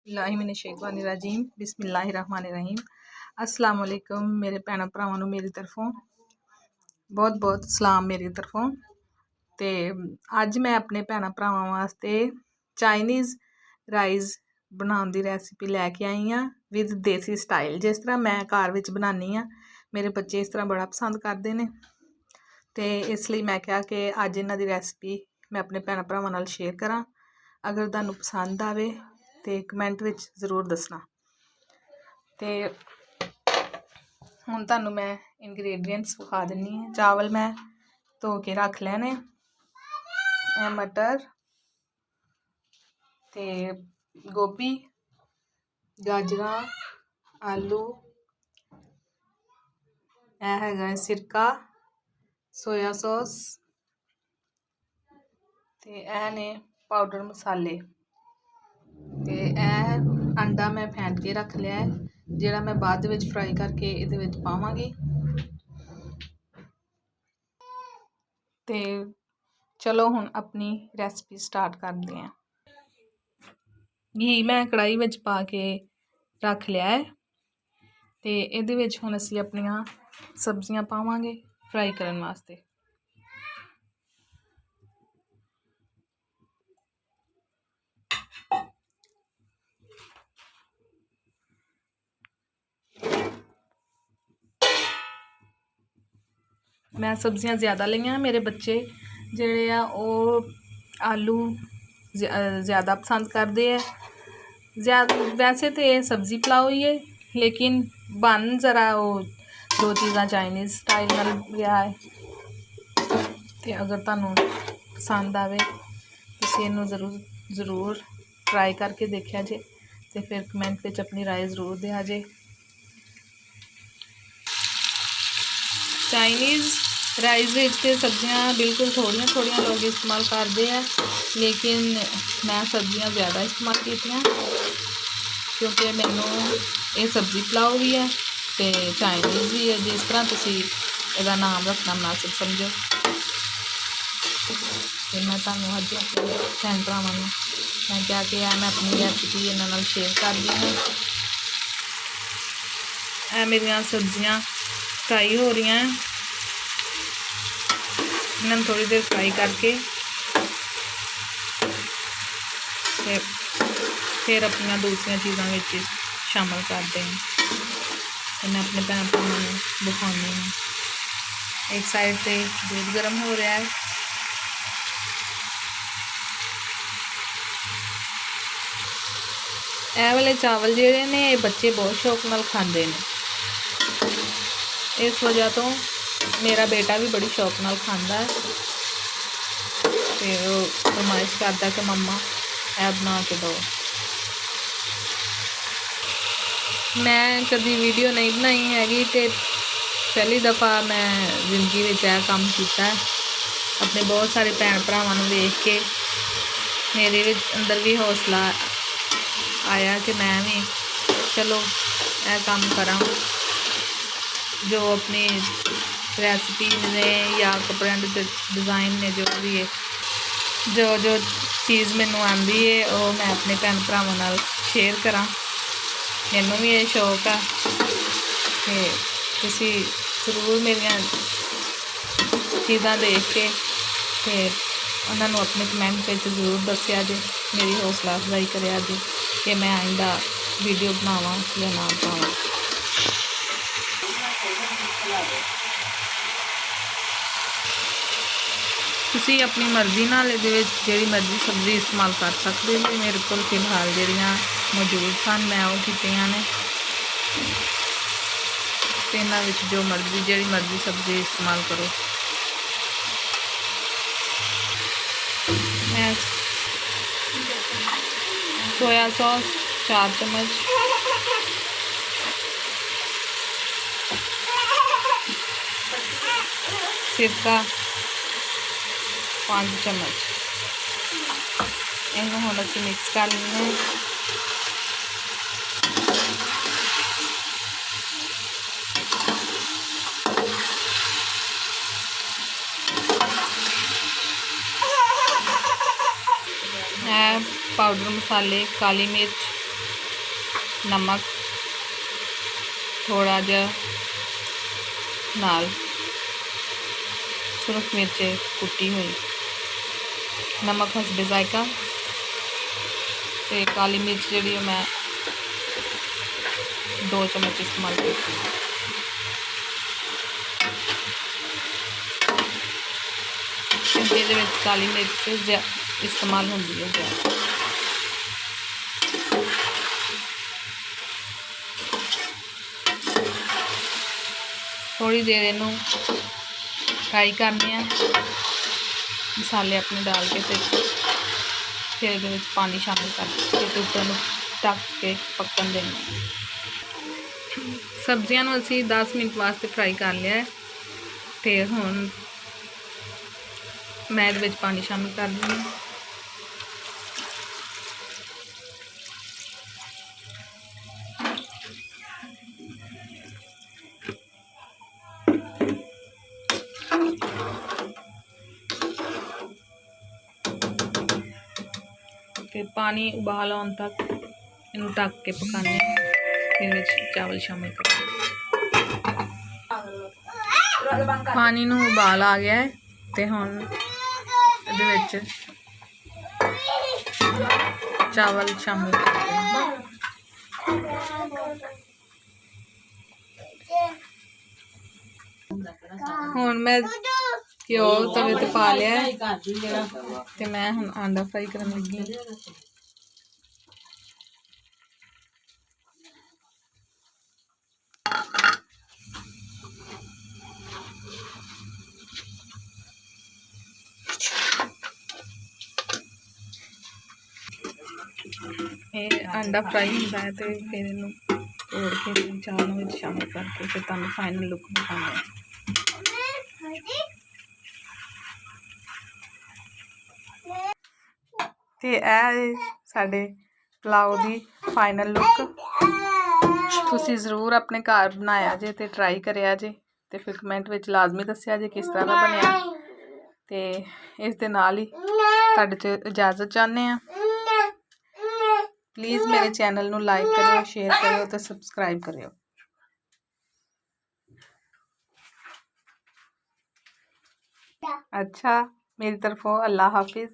बिस्मिल्लाहिमिनश्शैतानिर्रजीम बिस्मिल्लाहिर्रहमानिर्रहीम। अस्सलाम वालेकुम मेरे भैनों भरावां नूं मेरी तरफों बहुत बहुत सलाम मेरी तरफों। तो अज मैं अपने भैनों भरावां वास्ते चाइनीज़ राइस बनाउण दी रैसिपी लैके आई हाँ विद देसी स्टाइल, जिस तरह मैं घर विच बनानी हाँ। मेरे बच्चे इस तरह बड़ा पसंद करते हैं, तो इसलिए मैं कहा कि अज इन्हां दी रैसिपी मैं अपने भैनों भरावां नाल शेयर करा। अगर तुहानूं पसंद आवे तो कमेंट विच जरूर दसना। तो हुण तुहानूं मैं इनग्रेडिएंट्स विखा दिंदी हां। चावल मैं धो के रख लैने, मटर ते गोभी, गाजरां, आलू, यह हैगा सिरका, सोया सॉस ते यह ने पाउडर मसाले। ते यह अंडा मैं फैंट के रख लिया है, जिहड़ा मैं बाद विच फ्राई करके इहदे विच पावांगी। ते चलो हुण अपनी रैसिपी स्टार्ट करते हैं। घी मैं कढ़ाई विच पा के रख लिया है, ते इहदे विच हुण असीं अपनियां सब्जियां पावांगे फ्राई करन वास्ते। मैं सब्जियां ज़्यादा लियां, मेरे बच्चे जेह्ड़े आ ओह् आलू ज़्यादा पसंद करते हैं। वैसे तो ये सब्जी पुलाव ही है, लेकिन बन ज़रा वो दो चीज़ां चाइनीज़ स्टाइल नाल गया है। तो अगर तुहानूं पसंद आवे तुसीं इहनूं जरूर ट्राई करके देखिया जे, तो फिर कमेंट विच अपनी राय जरूर दिया जे। चाइनीज़ राइस विच सब्जियां बिल्कुल थोड़ियां थोड़ियां लोग इस्तेमाल करते हैं, लेकिन मैं सब्जियां ज़्यादा इस्तेमाल कीतियां क्योंकि मैनू ये सब्जी पुलाव भी है तो चाइनीज़ भी है, जिस तरह तुसीं इहदा नाम रखना मुनासिब समझो। तो मैं तुहानूं अज अपने भैन भरावां नूं मैं क्या कि मैं अपनी रैसिपी इन्हां नाल शेयर करदी हां। ਇਹ मेरियां सब्जियां फ्राई हो रही हैं, इन्हें थोड़ी देर फ्राई करके फिर अपन दूसरी चीज़ों में शामिल करते हैं। तो मैं अपने भैन भरावां नूं दिखाउंदी हूँ। एक साइड से दूध गर्म हो रहा है, ਇਹ वाले चावल ਜਿਹੜੇ ने बच्चे बहुत शौक नाल खाते हैं। इस वजह तो मेरा बेटा भी बड़ी शौक नाल खाता है, तो फरमाइश करता कि मम्मा यह बना के दो। मैं कभी वीडियो नहीं बनाई हैगी, तो पहली दफ़ा मैं जिंदगी में यह काम किया है। अपने बहुत सारे भैन भरावां नूं देख के मेरे अंदर भी हौसला आया कि मैं भी चलो यह काम करा, जो अपनी रेसिपी ने या कपड़े के डिज़ाइन ने जो भी है, जो चीज़ मैनू आती है वो मैं अपने भैन भरावां नाल शेयर करा। मैनू भी ये शौक है कि तुसी जरूर मेरियां चीज़ां देख के फिर उन्होंने अपने कमेंट में जरूर दसिया जे, मेरी हौसला अफजाई करिया जे कि मैं आइंदा वीडियो बनावां या ना बनावां। तुसी अपनी मर्जी नाल इहदे विच जिहड़ी मर्जी सब्जी इस्तेमाल कर सकते हो। मेरे को फिलहाल जिहड़ियां मौजूद सन मैं वो कीतियां ने, ते इन्हां विच जो मर्जी जिहड़ी मर्जी सब्जी इस्तेमाल करो। मैं सोया सॉस 4 चम्मच, सिरका 5 चम्मच, इनू हुण असीं मिक्स कर लेंगे। पाउडर मसाले, काली मिर्च, ਨਮਕ, ਥੋੜਾ ਜਿਹਾ ਨਾਲ ਸੁਰਖ ਮਿਰਚ ਕੁੱਟੀ ਹੋਈ, ਨਮਕ ਹਸਬੇ ਜ਼ਾਇਕਾ ਤੇ ਕਾਲੀ ਮਿਰਚ ਜਿਹੜੀ ਮੈਂ 2 ਚਮਚ ਇਸਤੇਮਾਲ ਕੀਤੀ। ਕਿਉਂਕਿ ਇਹਦੇ ਵਿੱਚ ਕਾਲੀ ਮਿਰਚ ਇਸਤੇਮਾਲ ਹੁੰਦੀ ਹੈ ਜ਼ਿਆਦਾ। थोड़ी देर इनू फ्राई करने मसाले अपने डाल के फिर ये पानी शामिल करके कुकर में ढक के पकन देना। सब्जियां असी 10 मिनट वास्ते फ्राई कर लिया है तो हुण मैं इहदे विच पानी शामिल कर दी। फिर पानी उबाल आने तक इनू ढक के पकाने, फिर चावल शामिल कर। पानी नू उबाल आ गया है तो हुण इहदे विच चावल शामिल कर। हुण मैं घ्यो तवे ते पा लिया ते मैं हुण आंडा फ्राई करन लगी। अंडा फ्राई होंदा है तो फिर इनू तोड़ के चावलों में शामिल करके फिर तुहानू फाइनल लुक दिखाने। ते ए साडे पुलाव दी फाइनल लुक। तुसी ज़रूर अपने घर बनाया जे ते ट्राई करिया जे ते फिर कमेंट विच लाजमी दस्सिया जे किस तरह दा बनिया। ते इस दे नाल ही तुहाडे तो इजाज़त चाहने आ। प्लीज़ मेरे चैनल नू लाइक करियो, शेयर करियो तो सबसक्राइब करियो। अच्छा, मेरी तरफों अल्लाह हाफिज़।